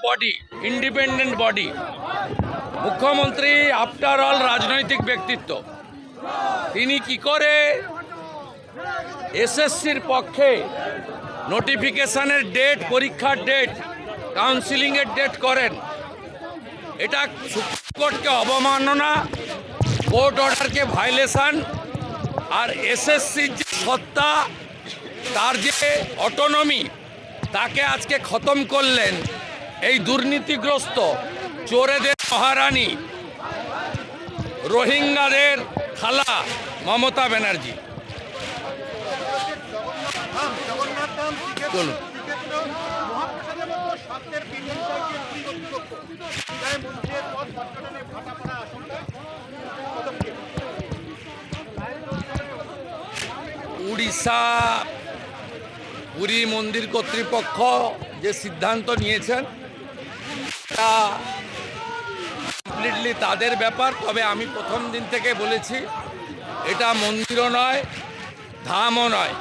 Body, independent body. মুখ্যমন্ত্রী after all রাজনৈতিক ব্যক্তিত্ব, তিনি কি করে এসএসসির পক্ষে নোটিফিকেশনের ডেট, পরীক্ষার ডেট, কাউন্সিলিংয়ের ডেট করেন? এটা সুপ্রিম কোর্টকে অবমাননা, কোর্ট অর্ডারকে ভায়োলেশন। আর এসএসসির যে সত্তা, তার যে অটোনমি, তাকে আজকে খতম করলেন এই দুর্নীতিগ্রস্ত চোরেদের মহারানী, রোহিঙ্গাদের খালা মমতা ব্যানার্জি। চলুন। উড়িষ্যা পুরী মন্দির কর্তৃপক্ষ যে সিদ্ধান্ত নিয়েছেন তা কমপ্লিটলি তাদের ব্যাপার। তবে আমি প্রথম দিন থেকে বলেছি, এটা মন্দিরও নয়, ধামও নয়,